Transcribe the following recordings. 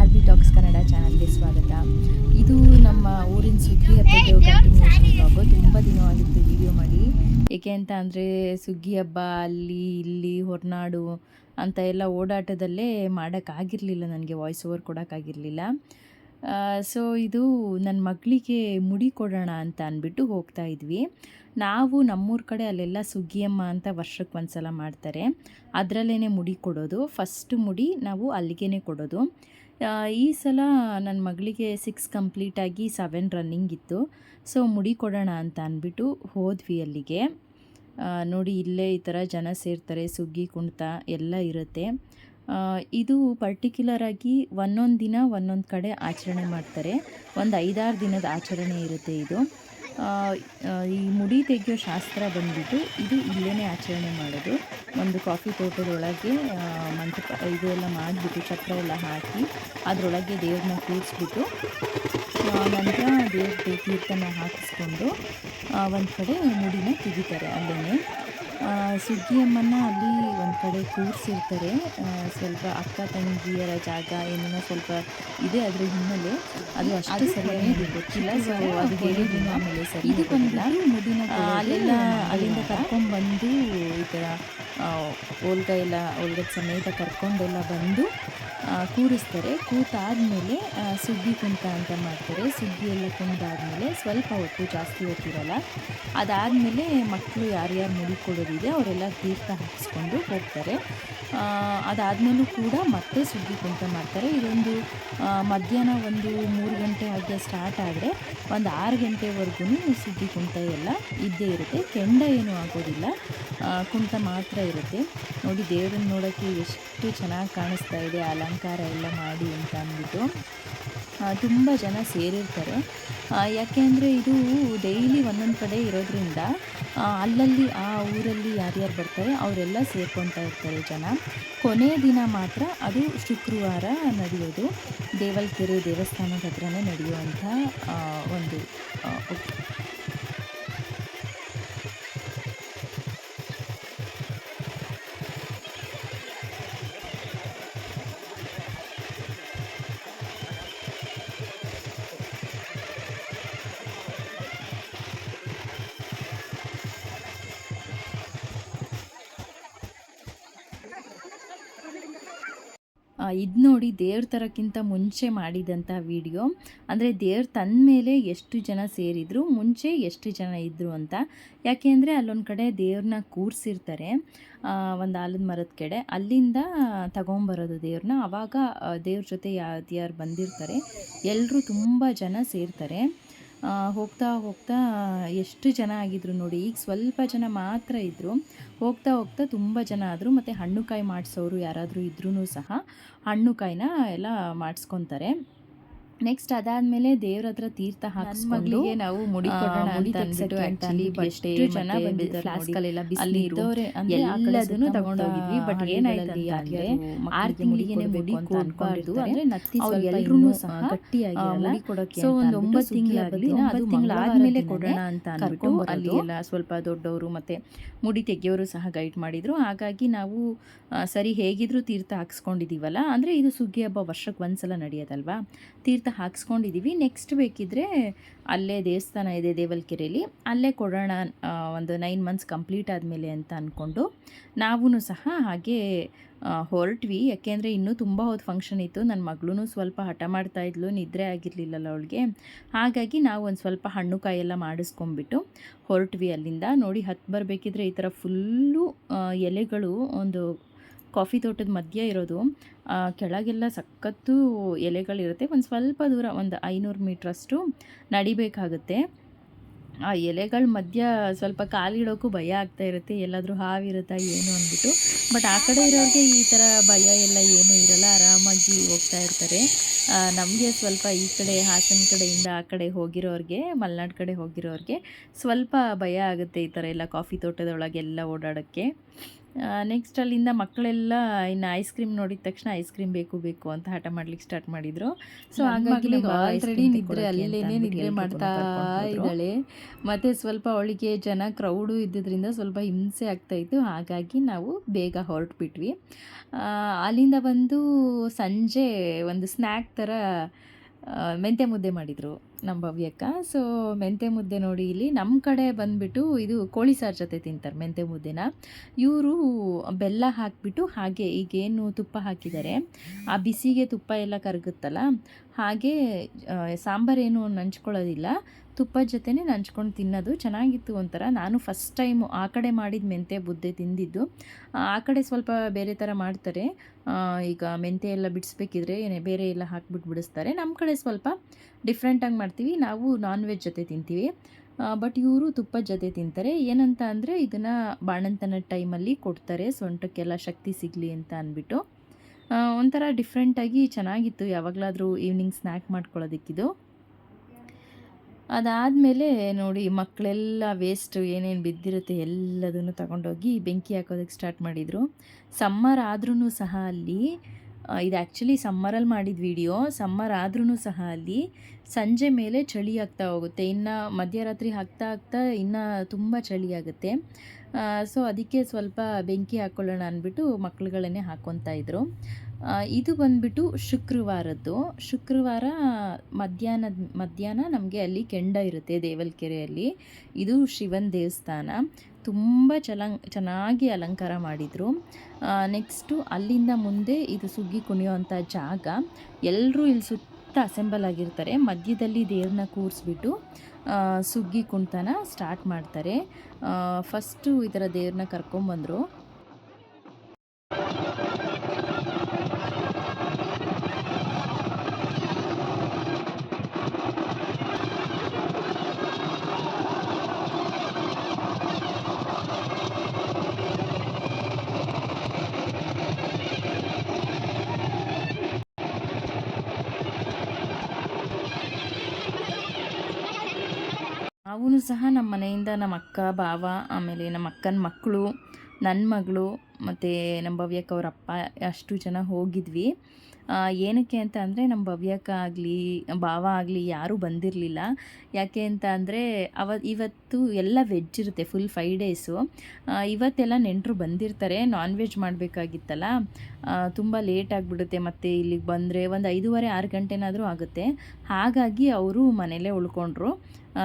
R B tax Kannada ಚಾನಲ್ಗೆ ಸ್ವಾಗತ. ಇದು ನಮ್ಮ ಊರಿನ ಸುಗ್ಗಿ ಹಬ್ಬದ ಕಂಟಿನ್ಯೂಷನ್ ಬ್ಲಾಗು. ತುಂಬ ದಿನವಾಗಿತ್ತು ವಿಡಿಯೋ ಮಾಡಿ. ಏಕೆ ಅಂತ ಅಂದರೆ ಸುಗ್ಗಿ ಹಬ್ಬ ಅಲ್ಲಿ ಇಲ್ಲಿ ಹೊರನಾಡು ಅಂತ ಎಲ್ಲ ಓಡಾಟದಲ್ಲೇ ಮಾಡೋಕ್ಕಾಗಿರಲಿಲ್ಲ, ನನಗೆ ವಾಯ್ಸ್ ಓವರ್ ಕೊಡೋಕ್ಕಾಗಿರಲಿಲ್ಲ. ಸೊ ಇದು ನನ್ನ ಮಗಳಿಗೆ ಮುಡಿ ಕೊಡೋಣ ಅಂತ ಅಂದ್ಬಿಟ್ಟು ಹೋಗ್ತಾ ಇದ್ವಿ. ನಾವು ನಮ್ಮೂರ ಕಡೆ ಅಲ್ಲೆಲ್ಲ ಸುಗ್ಗಿಯಮ್ಮ ಅಂತ ವರ್ಷಕ್ಕೆ ಒಂದು ಸಲ ಮಾಡ್ತಾರೆ, ಅದರಲ್ಲೇ ಮುಡಿ ಕೊಡೋದು. ಫಸ್ಟ್ ಮುಡಿ ನಾವು ಅಲ್ಲಿಗೆ ಕೊಡೋದು. ಈ ಸಲ ನನ್ನ ಮಗಳಿಗೆ 6 ಕಂಪ್ಲೀಟಾಗಿ 7 ರನ್ನಿಂಗ್ ಇತ್ತು. ಸೊ ಮುಡಿ ಕೊಡೋಣ ಅಂತ ಅಂದ್ಬಿಟ್ಟು ಹೋದ್ವಿ ಅಲ್ಲಿಗೆ. ನೋಡಿ ಇಲ್ಲೇ ಈ ಥರ ಜನ ಸೇರ್ತಾರೆ, ಸುಗ್ಗಿ ಕುಣಿತ ಎಲ್ಲ ಇರುತ್ತೆ. ಇದು ಪರ್ಟಿಕ್ಯುಲರಾಗಿ ಒಂದೊಂದು ದಿನ ಒಂದೊಂದು ಕಡೆ ಆಚರಣೆ ಮಾಡ್ತಾರೆ. ಒಂದು 5-6 ದಿನದ ಆಚರಣೆ ಇರುತ್ತೆ ಇದು. ಈ ಮುಡಿ ತೆಗೆಯೋ ಶಾಸ್ತ್ರ ಬಂದ್ಬಿಟ್ಟು ಇದು ಇಲ್ಲೇ ಆಚರಣೆ ಮಾಡೋದು. ಒಂದು ಕಾಫಿ ತೋಟದೊಳಗೆ ಮಂಟಪ ಇದು ಎಲ್ಲ ಮಾಡಿಬಿಟ್ಟು ಚಕ್ರ ಎಲ್ಲ ಹಾಕಿ ಅದರೊಳಗೆ ದೇವ್ರನ್ನ ಕೂರಿಸ್ಬಿಟ್ಟು ನಂತರ ದೇವ್ರ ತೀರ್ಥನ ಹಾಕಿಸ್ಕೊಂಡು ಒಂದು ಕಡೆ ಮುಡಿನ ತೆಗಿತಾರೆ. ಅಲ್ಲೇ ಸುಗ್ಗಿಯಮ್ಮನ ಅಲ್ಲಿ ಒಂದು ಕಡೆ ಕೂರಿಸಿರ್ತಾರೆ. ಸ್ವಲ್ಪ ಅಕ್ಕ ತಂಗಿಯರ ಜಾಗ ಏನೇನೋ ಸ್ವಲ್ಪ ಇದೆ ಅದರ ಹಿನ್ನೆಲೆ, ಅದು ಅಷ್ಟು ಸರಿಯಾಗಿ ಗೊತ್ತಿಲ್ಲ. ಸೊ ಅದು ಹೇಳಿದ್ದೀನಿ ಆಮೇಲೆ ಸರಿ. ಇದು ಬಂದ್ಬಿಟ್ಟು ಮುಡಿನ ಅಲ್ಲೆಲ್ಲ ಅಲ್ಲಿಂದ ಕರ್ಕೊಂಡ್ಬಂದು ಈ ಥರ ಒಳಗಡೆ ಸಮೇತ ಕರ್ಕೊಂಡೆಲ್ಲ ಬಂದು ಕೂರಿಸ್ತಾರೆ. ಕೂತಾದಮೇಲೆ ಸುಗ್ಗಿ ಕುಣಿತ ಅಂತ ಮಾಡ್ತಾರೆ. ಸುಗ್ಗಿ ಎಲ್ಲ ಕುಣಿದಾದ್ಮೇಲೆ ಸ್ವಲ್ಪ ಹೊತ್ತು, ಜಾಸ್ತಿ ಹೊತ್ತಿರಲ್ಲ, ಅದಾದಮೇಲೆ ಮಕ್ಕಳು ಯಾರ್ಯಾರು ಮುಡಿ ಕೊಡೋದಿದೆ ಅವರೆಲ್ಲ ತೀರ್ಥ ಹಾಕಿಸ್ಕೊಂಡು ಹೋಗ್ತಾರೆ. ಅದಾದಮೇಲೂ ಕೂಡ ಮತ್ತೆ ಸುಗ್ಗಿ ಕುಣಿತ ಮಾಡ್ತಾರೆ. ಇದೊಂದು ಮಧ್ಯಾಹ್ನ ಒಂದು 3 ಗಂಟೆ ಹಾಗೆ ಸ್ಟಾರ್ಟ್ ಆದರೆ ಒಂದು 6 ಗಂಟೆವರೆಗೂ ಸುಗ್ಗಿ ಕುಣಿತ ಎಲ್ಲ ಇದ್ದೇ ಇರುತ್ತೆ. ಕೆಂಡ ಏನೂ ಆಗೋದಿಲ್ಲ, ಕುಣಿತ ಮಾತ್ರ ಇರುತ್ತೆ. ನೋಡಿ ದೇವರನ್ನ ನೋಡೋಕ್ಕೆ ಎಷ್ಟು ಚೆನ್ನಾಗಿ ಕಾಣಿಸ್ತಾ ಇದೆ, ಅಲಂಕಾರ ಎಲ್ಲ ಮಾಡಿ ಅಂತ ಅಂದ್ಬಿಟ್ಟು ತುಂಬ ಜನ ಸೇರಿರ್ತಾರೆ. ಯಾಕೆ ಅಂದರೆ ಇದು ಡೈಲಿ ಒಂದೊಂದು ಕಡೆ ಇರೋದ್ರಿಂದ ಅಲ್ಲಲ್ಲಿ ಆ ಊರಲ್ಲಿ ಯಾರ್ಯಾರು ಬರ್ತಾರೆ ಅವರೆಲ್ಲ ಸೇರ್ಕೊತಾ ಇರ್ತಾರೆ ಜನ. ಕೊನೆಯ ದಿನ ಮಾತ್ರ ಅದು ಶುಕ್ರವಾರ ನಡೆಯೋದು. ದೇವಲ್ಕೆರೆ ದೇವಸ್ಥಾನದ ಹತ್ರನೇ ನಡೆಯುವಂಥ ಒಂದು ಇದು ನೋಡಿ ದೇವ್ರ ಥರಕ್ಕಿಂತ ಮುಂಚೆ ಮಾಡಿದಂಥ ವಿಡಿಯೋ. ಅಂದರೆ ದೇವ್ರ ತಂದ ಮೇಲೆ ಎಷ್ಟು ಜನ ಸೇರಿದ್ರು, ಮುಂಚೆ ಎಷ್ಟು ಜನ ಇದ್ದರು ಅಂತ. ಯಾಕೆ ಅಂದರೆ ಅಲ್ಲೊಂದು ಕಡೆ ದೇವ್ರನ್ನ ಕೂರಿಸಿರ್ತಾರೆ, ಒಂದು ಆಲದ ಮರದ ಕಡೆ, ಅಲ್ಲಿಂದ ತಗೊಂಬರೋದು ದೇವ್ರನ್ನ. ಆವಾಗ ದೇವ್ರ ಜೊತೆ ಯಾರು ಬಂದಿರ್ತಾರೆ ಎಲ್ಲರೂ ತುಂಬ ಜನ ಸೇರ್ತಾರೆ. ಹೋಗ್ತಾ ಹೋಗ್ತಾ ಎಷ್ಟು ಜನ ಆಗಿದ್ರು ನೋಡಿ. ಈಗ ಸ್ವಲ್ಪ ಜನ ಮಾತ್ರ ಇದ್ದರು, ಹೋಗ್ತಾ ಹೋಗ್ತಾ ತುಂಬ ಜನ ಆದರು. ಮತ್ತು ಹಣ್ಣು ಕಾಯಿ ಮಾಡಿಸೋರು ಯಾರಾದರೂ ಇದ್ರೂ ಸಹ ಹಣ್ಣು ಕಾಯಿನ ಎಲ್ಲ ಮಾಡಿಸ್ಕೊತಾರೆ. ನೆಕ್ಸ್ಟ್ ಅದಾದಮೇಲೆ ದೇವ್ರ ಹತ್ರ ತೀರ್ಥ ಹಾಕಿಸ್ಕೊಂಡು ನಾವು ಮುಡಿ ಕೊಡೋಣ ಅಂತ ಅಂದ್ಬಿಟ್ಟು ಆ್ಯಕ್ಚುಲಿ ಬಟ್ಟೆ ಜನ ಬಂದಿದ್ದಾರೆ, ಫ್ಲಾಸ್ಕಲ್ಲೆಲ್ಲ ಬಿಸಿನೀರು ಎಲ್ಲದನ್ನು ತಗೊಂಡೋಗಿದ್ವಿ. ಬಟ್ ಏನಾಯ್ತು ಅಂದರೆ ಆರತಿ ಮುಡಿಗೆ ಮುಡಿ ಕೊಡಬಾರ್ದು, ಅಂದರೆ ನತ್ತಿ ಎಲ್ಲರೂ ಸಹ ಗಟ್ಟಿಯಾಗಿ ಮುಡಿ ಕೊಡೋಕ್ಕೆ. ಸೊ ಒಂದು 9 ತಿಂಗಳಾಗಲಿ 9 ತಿಂಗಳಾದಮೇಲೆ ಕೊಡೋಣ ಅಂತ ಅಂದ್ಬಿಟ್ಟು ಅಲ್ಲಿ ಎಲ್ಲ ಸ್ವಲ್ಪ ದೊಡ್ಡವರು ಮತ್ತು ಮುಡಿ ತೆಗೆಯೋರು ಸಹ ಗೈಡ್ ಮಾಡಿದರು. ಹಾಗಾಗಿ ನಾವು ಸರಿ ಹೇಗಿದ್ರೂ ತೀರ್ಥ ಹಾಕ್ಸ್ಕೊಂಡಿದ್ದೀವಲ್ಲ, ಅಂದರೆ ಇದು ಸುಗ್ಗಿ ಹಬ್ಬ ವರ್ಷಕ್ಕೆ ಒಂದು ಸಲ ನಡೆಯೋದಲ್ವಾ, ತೀರ್ಥ ಹಾಕ್ಸ್ಕೊಂಡಿದ್ದೀವಿ. ನೆಕ್ಸ್ಟ್ ಬೇಕಿದ್ದರೆ ಅಲ್ಲೇ ದೇವಸ್ಥಾನ ಇದೆ ದೇವಲ್ಕೆರೆಯಲ್ಲಿ, ಅಲ್ಲೇ ಕೊಡೋಣ ಒಂದು 9 ಮಂತ್ಸ್ ಕಂಪ್ಲೀಟ್ ಆದಮೇಲೆ ಅಂತ ಅಂದ್ಕೊಂಡು ನಾವೂ ಸಹ ಹಾಗೆ ಹೊರಟ್ವಿ. ಯಾಕೆಂದರೆ ಇನ್ನೂ ತುಂಬ ಹೊತ್ತು ಫಂಕ್ಷನ್ ಇತ್ತು. ನನ್ನ ಮಗಳೂ ಸ್ವಲ್ಪ ಹಠ ಮಾಡ್ತಾಯಿದ್ಲು, ನಿದ್ರೆ ಆಗಿರಲಿಲ್ಲಲ್ಲ ಅವಳಿಗೆ. ಹಾಗಾಗಿ ನಾವು ಒಂದು ಸ್ವಲ್ಪ ಹಣ್ಣು ಕಾಯೆಲ್ಲ ಮಾಡಿಸ್ಕೊಂಡ್ಬಿಟ್ಟು ಹೊರಟ್ವಿ ಅಲ್ಲಿಂದ. ನೋಡಿ ಹತ್ತು ಬರಬೇಕಿದ್ರೆ ಈ ಥರ ಫುಲ್ಲು ಎಲೆಗಳು, ಒಂದು ಕಾಫಿ ತೋಟದ ಮಧ್ಯೆ ಇರೋದು, ಕೆಳಗೆಲ್ಲ ಸಖತ್ತು ಎಲೆಗಳಿರುತ್ತೆ. ಒಂದು ಸ್ವಲ್ಪ ದೂರ ಒಂದು 500 ಮೀಟ್ರಷ್ಟು ನಡಿಬೇಕಾಗುತ್ತೆ. ಆ ಎಲೆಗಳ ಮಧ್ಯ ಸ್ವಲ್ಪ ಕಾಲಿಡೋಕ್ಕೂ ಭಯ ಆಗ್ತಾ ಇರುತ್ತೆ, ಎಲ್ಲಾದರೂ ಹಾವಿರುತ್ತಾ ಏನು ಅಂದ್ಬಿಟ್ಟು. ಬಟ್ ಆ ಕಡೆ ಇರೋರಿಗೆ ಈ ಥರ ಭಯ ಎಲ್ಲ ಏನೂ ಇರಲ್ಲ, ಆರಾಮಾಗಿ ಹೋಗ್ತಾ ಇರ್ತಾರೆ. ನಮಗೆ ಸ್ವಲ್ಪ ಈ ಕಡೆ ಹಾಸನ ಕಡೆಯಿಂದ ಆ ಕಡೆ ಹೋಗಿರೋರಿಗೆ, ಮಲೆನಾಡು ಕಡೆ ಹೋಗಿರೋರಿಗೆ ಸ್ವಲ್ಪ ಭಯ ಆಗುತ್ತೆ ಈ ಥರ ಎಲ್ಲ ಕಾಫಿ ತೋಟದೊಳಗೆಲ್ಲ ಓಡಾಡೋಕ್ಕೆ. ನೆಕ್ಸ್ಟ್ ಅಲ್ಲಿಂದ ಮಕ್ಕಳೆಲ್ಲ ಇನ್ನು ಐಸ್ ಕ್ರೀಮ್ ನೋಡಿದ ತಕ್ಷಣ ಐಸ್ ಕ್ರೀಮ್ ಬೇಕು ಬೇಕು ಅಂತ ಹಠ ಮಾಡ್ಲಿಕ್ಕೆ ಸ್ಟಾರ್ಟ್ ಮಾಡಿದರು. ಸೊ ಹಾಗಾಗಿ ಆಲ್ರೆಡಿ ನಿದ್ರೆ ಅಲ್ಲೇನೇ ನಿದ್ರೆ ಮಾಡ್ತಾ ಇದ್ದಾಳೆ. ಮತ್ತು ಸ್ವಲ್ಪ ಅವಳಿಗೆ ಜನ ಕ್ರೌಡು ಇದ್ದಿದ್ದರಿಂದ ಸ್ವಲ್ಪ ಹಿಂಸೆ ಆಗ್ತಾಯಿತ್ತು. ಹಾಗಾಗಿ ನಾವು ಬೇಗ ಹೊರಟುಬಿಟ್ವಿ. ಅಲ್ಲಿಂದ ಬಂದು ಸಂಜೆ ಒಂದು ಸ್ನ್ಯಾಕ್ ಥರ ಮೆಂತ್ಯ ಮುದ್ದೆ ಮಾಡಿದರು ನಮ್ಮ ಭವ್ಯಕ್ಕ. ಸೊ ಮೆಂತ್ಯ ಮುದ್ದೆ ನೋಡಿ, ಇಲ್ಲಿ ನಮ್ಮ ಕಡೆ ಬಂದುಬಿಟ್ಟು ಇದು ಕೋಳಿ ಸಾರು ಜೊತೆ ತಿಂತಾರೆ ಮೆಂತ್ಯ ಮುದ್ದೆನ. ಇವರು ಬೆಲ್ಲ ಹಾಕಿಬಿಟ್ಟು ಹಾಗೆ ಈಗೇನು ತುಪ್ಪ ಹಾಕಿದ್ದಾರೆ ಆ ಬಿಸಿಗೆ ತುಪ್ಪ ಎಲ್ಲ ಕರಗುತ್ತಲ್ಲ, ಹಾಗೆ ಸಾಂಬಾರೇನು ನಂಚ್ಕೊಳ್ಳೋದಿಲ್ಲ, ತುಪ್ಪದ ಜೊತೆನೇ ನಂಚ್ಕೊಂಡು ತಿನ್ನೋದು. ಚೆನ್ನಾಗಿತ್ತು ಒಂಥರ. ನಾನು ಫಸ್ಟ್ ಟೈಮು ಆ ಕಡೆ ಮಾಡಿದ ಮೆಂತ್ಯ ಮುದ್ದೆ ತಿಂದಿದ್ದು. ಆ ಕಡೆ ಸ್ವಲ್ಪ ಬೇರೆ ಥರ ಮಾಡ್ತಾರೆ. ಈಗ ಮೆಂತ್ಯ ಎಲ್ಲ ಬಿಡಿಸ್ಬೇಕಿದ್ರೆ ಬೇರೆ ಎಲ್ಲ ಹಾಕ್ಬಿಟ್ಟು ಬಿಡಿಸ್ತಾರೆ. ನಮ್ಮ ಕಡೆ ಸ್ವಲ್ಪ ಡಿಫ್ರೆಂಟಾಗಿ ಮಾಡ್ತೀವಿ. ನಾವು ನಾನ್ ವೆಜ್ ಜೊತೆ ತಿಂತೀವಿ, ಬಟ್ ಇವರು ತುಪ್ಪದ ಜೊತೆ ತಿಂತಾರೆ. ಏನಂತ ಅಂದರೆ ಇದನ್ನು ಬಾಣಂತನದ ಟೈಮಲ್ಲಿ ಕೊಡ್ತಾರೆ, ಸೊಂಟಕ್ಕೆಲ್ಲ ಶಕ್ತಿ ಸಿಗಲಿ ಅಂತ ಅಂದ್ಬಿಟ್ಟು. ಒಂಥರ ಡಿಫ್ರೆಂಟಾಗಿ ಚೆನ್ನಾಗಿತ್ತು. ಯಾವಾಗಲಾದರೂ ಈವ್ನಿಂಗ್ ಸ್ನ್ಯಾಕ್ ಮಾಡ್ಕೊಳ್ಳೋದಕ್ಕಿದು. ಅದಾದಮೇಲೆ ನೋಡಿ, ಮಕ್ಕಳೆಲ್ಲ ವೇಸ್ಟು ಏನೇನು ಬಿದ್ದಿರುತ್ತೆ ಎಲ್ಲದನ್ನು ತಗೊಂಡೋಗಿ ಬೆಂಕಿ ಹಾಕೋದಕ್ಕೆ ಸ್ಟಾರ್ಟ್ ಮಾಡಿದರು. ಸಮ್ಮರ್ ಆದ್ರೂ ಸಹ ಅಲ್ಲಿ, ಇದು ಆ್ಯಕ್ಚುಲಿ ಸಮ್ಮರಲ್ಲಿ ಮಾಡಿದ ವಿಡಿಯೋ, ಸಮ್ಮರ್ ಆದ್ರೂ ಸಹ ಅಲ್ಲಿ ಸಂಜೆ ಮೇಲೆ ಚಳಿ ಆಗ್ತಾ ಹೋಗುತ್ತೆ. ಇನ್ನು ಮಧ್ಯರಾತ್ರಿ ಆಗ್ತಾ ಆಗ್ತಾ ಇನ್ನು ತುಂಬ ಚಳಿ ಆಗುತ್ತೆ. ಸೊ ಅದಕ್ಕೆ ಸ್ವಲ್ಪ ಬೆಂಕಿ ಹಾಕ್ಕೊಳ್ಳೋಣ ಅಂದ್ಬಿಟ್ಟು ಮಕ್ಳುಗಳನ್ನೇ ಹಾಕ್ಕೊತಾ ಇದ್ರು. ಇದು ಬಂದುಬಿಟ್ಟು ಶುಕ್ರವಾರ ಮಧ್ಯಾಹ್ನ ನಮಗೆ ಅಲ್ಲಿ ಕೆಂಡ ಇರುತ್ತೆ ದೇವಲ್ಕೆರೆಯಲ್ಲಿ. ಇದು ಶಿವನ ದೇವಸ್ಥಾನ. ತುಂಬ ಚೆನ್ನಾಗಿ ಅಲಂಕಾರ ಮಾಡಿದರು. ನೆಕ್ಸ್ಟು ಅಲ್ಲಿಂದ ಮುಂದೆ ಇದು ಸುಗ್ಗಿ ಕುಣಿಯೋವಂಥ ಜಾಗ. ಎಲ್ಲರೂ ಇಲ್ಲಿ ಸುತ್ತ ಅಸೆಂಬಲ್ ಆಗಿರ್ತಾರೆ. ಮಧ್ಯದಲ್ಲಿ ದೇವ್ರನ್ನ ಕೂರಿಸ್ಬಿಟ್ಟು ಸುಗ್ಗಿ ಕುಣಿತನ ಸ್ಟಾರ್ಟ್ ಮಾಡ್ತಾರೆ. ಫಸ್ಟು ಈ ಥರ ದೇವ್ರನ್ನ ಕರ್ಕೊಂಬಂದರು. ಅವನು ಸಹ ನಮ್ಮ ಮನೆಯಿಂದ ನಮ್ಮ ಅಕ್ಕ, ಭಾವ, ಆಮೇಲೆ ನಮ್ಮ ಅಕ್ಕನ ಮಕ್ಕಳು, ನನ್ನ ಮಗಳು ಮತ್ತು ನಮ್ಮ ಭವ್ಯಕ್ಕ ಅವ್ರ ಅಪ್ಪ ಅಷ್ಟು ಜನ ಹೋಗಿದ್ವಿ. ಏನಕ್ಕೆ ಅಂತ ಅಂದರೆ ನಮ್ಮ ಭವ್ಯಕ್ಕ ಆಗಲಿ ಭಾವ ಆಗಲಿ ಯಾರೂ ಬಂದಿರಲಿಲ್ಲ. ಯಾಕೆ ಅಂತ ಅಂದರೆ ಇವತ್ತು ಎಲ್ಲ ವೆಜ್ ಇರುತ್ತೆ ಫುಲ್ 5 ಡೇಸು. ಇವತ್ತೆಲ್ಲ ನೆಂಟರು ಬಂದಿರ್ತಾರೆ. ನಾನ್ ವೆಜ್ ಮಾಡಬೇಕಾಗಿತ್ತಲ್ಲ, ತುಂಬ ಲೇಟ್ ಆಗಿಬಿಡುತ್ತೆ. ಮತ್ತು ಇಲ್ಲಿಗೆ ಬಂದರೆ ಒಂದು 5:30-6 ಗಂಟೆನಾದರೂ ಆಗುತ್ತೆ. ಹಾಗಾಗಿ ಅವರು ಮನೇಲೇ ಉಳ್ಕೊಂಡ್ರು.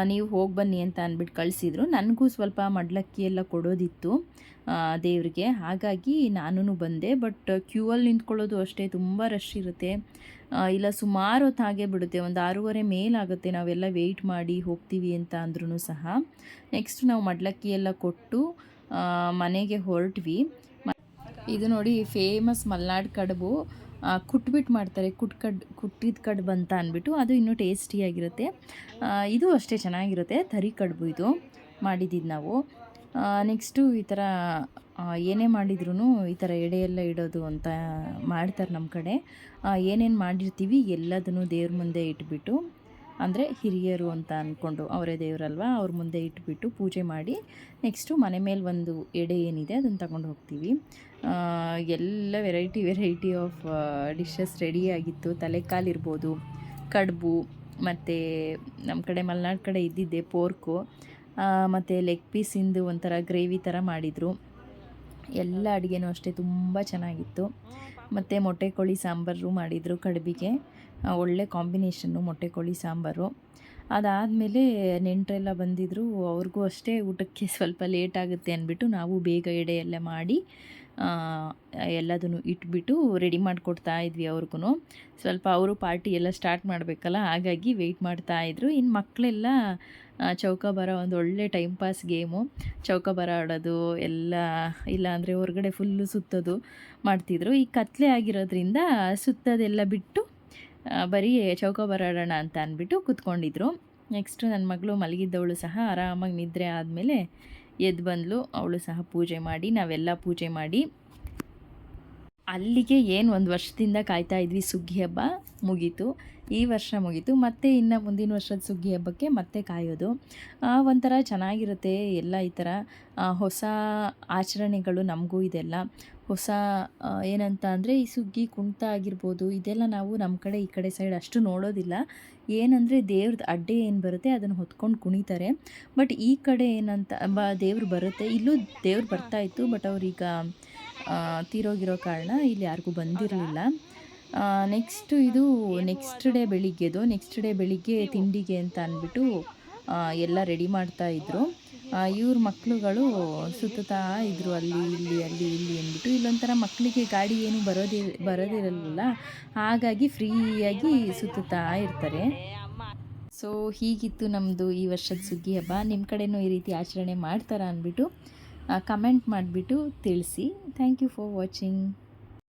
ನೀವು ಹೋಗಿ ಬನ್ನಿ ಅಂತ ಅಂದ್ಬಿಟ್ಟು ಕಳಿಸಿದ್ರು. ನನಗೂ ಸ್ವಲ್ಪ ಮಡ್ಲಕ್ಕಿ ಎಲ್ಲ ಕೊಡೋದಿತ್ತು ದೇವ್ರಿಗೆ, ಹಾಗಾಗಿ ನಾನು ಬಂದೆ. ಬಟ್ ಕ್ಯೂವಲ್ಲಿ ನಿಂತ್ಕೊಳ್ಳೋದು ಅಷ್ಟೇ, ತುಂಬ ರಶ್ ಇರುತ್ತೆ. ಇಲ್ಲ ಸುಮಾರು ಹೊತ್ತು ಹಾಗೆ ಬಿಡುತ್ತೆ, ಒಂದು 6:30 ಮೇಲಾಗುತ್ತೆ ನಾವೆಲ್ಲ ವೆಯ್ಟ್ ಮಾಡಿ ಹೋಗ್ತೀವಿ ಅಂತ ಅಂದ್ರೂ ಸಹ. ನೆಕ್ಸ್ಟ್ ನಾವು ಮಡ್ಲಕ್ಕಿ ಎಲ್ಲ ಕೊಟ್ಟು ಮನೆಗೆ ಹೊರಟ್ವಿ. ಇದು ನೋಡಿ ಫೇಮಸ್ ಮಲ್ನಾಡ್ ಕಡುಬು. ಕುಟ್ಬಿಟ್ಟು ಮಾಡ್ತಾರೆ, ಕುಟ್ಟಿದ ಕಡುಬು ಅಂತ ಅಂದ್ಬಿಟ್ಟು, ಅದು ಇನ್ನೂ ಟೇಸ್ಟಿಯಾಗಿರುತ್ತೆ. ಇದು ಅಷ್ಟೇ ಚೆನ್ನಾಗಿರುತ್ತೆ. ತರಿ ಕಡುಬು ಇದು ಮಾಡಿದ್ದು ನಾವು. ನೆಕ್ಸ್ಟು ಈ ಥರ ಏನೇ ಮಾಡಿದ್ರೂ ಈ ಥರ ಎಡೆಯೆಲ್ಲ ಇಡೋದು ಅಂತ ಮಾಡ್ತಾರೆ ನಮ್ಮ ಕಡೆ. ಏನೇನು ಮಾಡಿರ್ತೀವಿ ಎಲ್ಲದನ್ನು ದೇವ್ರ ಮುಂದೆ ಇಟ್ಬಿಟ್ಟು, ಅಂದರೆ ಹಿರಿಯರು ಅಂತ ಅಂದ್ಕೊಂಡು, ಅವರೇ ದೇವರಲ್ವ, ಅವ್ರ ಮುಂದೆ ಇಟ್ಬಿಟ್ಟು ಪೂಜೆ ಮಾಡಿ ನೆಕ್ಸ್ಟು ಮನೆ ಮೇಲೆ ಒಂದು ಎಡೆ ಏನಿದೆ ಅದನ್ನು ತಗೊಂಡು ಹೋಗ್ತೀವಿ. ಎಲ್ಲ ವೆರೈಟಿ ಆಫ್ ಡಿಶಸ್ ರೆಡಿಯಾಗಿತ್ತು. ತಲೆಕಾಲಿರ್ಬೋದು, ಕಡುಬು, ಮತ್ತು ನಮ್ಮ ಕಡೆ ಮಲೆನಾಡು ಕಡೆ ಇದ್ದಿದ್ದೆ ಪೋರ್ಕು, ಮತ್ತು ಲೆಗ್ ಪೀಸಿಂದು ಒಂಥರ ಗ್ರೇವಿ ಥರ ಮಾಡಿದರು. ಎಲ್ಲ ಅಡುಗೆನೂ ಅಷ್ಟೇ ತುಂಬ ಚೆನ್ನಾಗಿತ್ತು. ಮತ್ತು ಮೊಟ್ಟೆ ಕೋಳಿ ಸಾಂಬಾರು ಮಾಡಿದರು ಕಡುಬಿಗೆ. ಒಳ್ಳೆ ಕಾಂಬಿನೇಷನ್ನು ಮೊಟ್ಟೆ ಕೋಳಿ ಸಾಂಬಾರು. ಅದಾದಮೇಲೆ ನೆಂಟರೆಲ್ಲ ಬಂದಿದ್ದರು. ಅವ್ರಿಗೂ ಅಷ್ಟೇ ಊಟಕ್ಕೆ ಸ್ವಲ್ಪ ಲೇಟ್ ಆಗುತ್ತೆ ಅಂದ್ಬಿಟ್ಟು ನಾವು ಬೇಗ ಎಡೆ ಎಲ್ಲ ಮಾಡಿ ಎಲ್ಲದನ್ನು ಇಟ್ಬಿಟ್ಟು ರೆಡಿ ಮಾಡಿಕೊಡ್ತಾ ಇದ್ವಿ ಅವ್ರಿಗೂ. ಸ್ವಲ್ಪ ಅವರು ಪಾರ್ಟಿ ಎಲ್ಲ ಸ್ಟಾರ್ಟ್ ಮಾಡಬೇಕಲ್ಲ, ಹಾಗಾಗಿ ವೆಯ್ಟ್ ಮಾಡ್ತಾಯಿದ್ರು. ಇನ್ನು ಮಕ್ಕಳೆಲ್ಲ ಚೌಕಾಬಾರ, ಒಂದು ಒಳ್ಳೆ ಟೈಮ್ ಪಾಸ್ ಗೇಮು. ಚೌಕಾಬಾರ ಆಡೋದು ಎಲ್ಲ, ಇಲ್ಲಾಂದರೆ ಹೊರಗಡೆ ಫುಲ್ಲು ಸುತ್ತೋದು ಮಾಡ್ತಿದ್ರು. ಈ ಕತ್ಲೆ ಆಗಿರೋದ್ರಿಂದ ಸುತ್ತೋದೆಲ್ಲ ಬಿಟ್ಟು ಬರೀ ಚೌಕಾಬಾರ ಆಡೋಣ ಅಂತ ಅಂದ್ಬಿಟ್ಟು ಕೂತ್ಕೊಂಡಿದ್ರು. ನೆಕ್ಸ್ಟು ನನ್ನ ಮಗಳು ಮಲಗಿದ್ದವಳು ಸಹ ಆರಾಮಾಗಿ ನಿದ್ರೆ ಆದಮೇಲೆ ಎದ್ದು ಬಂದಳು. ಅವಳು ಸಹ ಪೂಜೆ ಮಾಡಿ, ನಾವೆಲ್ಲ ಪೂಜೆ ಮಾಡಿ ಅಲ್ಲಿಗೆ ಏನು ಒಂದು ವರ್ಷದಿಂದ ಕಾಯ್ತಾ ಇದ್ವಿ, ಸುಗ್ಗಿ ಹಬ್ಬ ಮುಗೀತು, ಈ ವರ್ಷ ಮುಗೀತು, ಮತ್ತು ಇನ್ನು ಮುಂದಿನ ವರ್ಷದ ಸುಗ್ಗಿ ಹಬ್ಬಕ್ಕೆ ಮತ್ತೆ ಕಾಯೋದು. ಒಂಥರ ಚೆನ್ನಾಗಿರುತ್ತೆ ಎಲ್ಲ ಈ ಥರ ಹೊಸ ಆಚರಣೆಗಳು. ನಮಗೂ ಇದೆಲ್ಲ ಹೊಸ ಏನಂತ ಅಂದರೆ ಈ ಸುಗ್ಗಿ ಕುಣಿತ ಆಗಿರ್ಬೋದು, ಇದೆಲ್ಲ ನಾವು ನಮ್ಮ ಕಡೆ ಈ ಕಡೆ ಸೈಡ್ ಅಷ್ಟು ನೋಡೋದಿಲ್ಲ. ಏನಂದರೆ ದೇವ್ರದ್ದು ಅಡ್ಡೆ ಏನು ಬರುತ್ತೆ ಅದನ್ನು ಹೊತ್ಕೊಂಡು ಕುಣಿತಾರೆ. ಬಟ್ ಈ ಕಡೆ ಏನಂತ ದೇವ್ರು ಬರುತ್ತೆ, ಇಲ್ಲೂ ದೇವ್ರು ಬರ್ತಾಯಿತ್ತು, ಬಟ್ ಅವ್ರೀಗ ತೀರೋಗಿರೋ ಕಾರಣ ಇಲ್ಲಿ ಯಾರಿಗೂ ಬಂದಿರಲಿಲ್ಲ. ಇದು ನೆಕ್ಸ್ಟ್ ಡೇ ಬೆಳಿಗ್ಗೆದು. ನೆಕ್ಸ್ಟ್ ಡೇ ಬೆಳಿಗ್ಗೆ ತಿಂಡಿಗೆ ಅಂತ ಅಂದ್ಬಿಟ್ಟು ಎಲ್ಲ ರೆಡಿ ಮಾಡ್ತಾಯಿದ್ರು. ಇವ್ರ ಮಕ್ಕಳುಗಳು ಸುತ್ತುತ್ತಾ ಇದ್ದರು, ಅಲ್ಲಿ ಇಲ್ಲಿ ಅಲ್ಲಿ ಇಲ್ಲಿ ಅಂದ್ಬಿಟ್ಟು. ಇಲ್ಲೊಂಥರ ಮಕ್ಕಳಿಗೆ ಗಾಡಿ ಏನು ಬರೋದಿರಲ್ಲ, ಹಾಗಾಗಿ ಫ್ರೀಯಾಗಿ ಸುತ್ತುತ್ತಾ ಇರ್ತಾರೆ. ಸೊ ಹೀಗಿತ್ತು ನಮ್ಮದು ಈ ವರ್ಷದ ಸುಗ್ಗಿ ಹಬ್ಬ. ನಿಮ್ಮ ಕಡೆನೂ ಈ ರೀತಿ ಆಚರಣೆ ಮಾಡ್ತಾರಾ ಅಂದ್ಬಿಟ್ಟು ಕಮೆಂಟ್ ಮಾಡಿಬಿಟ್ಟು ತಿಳಿಸಿ. Thank you for watching.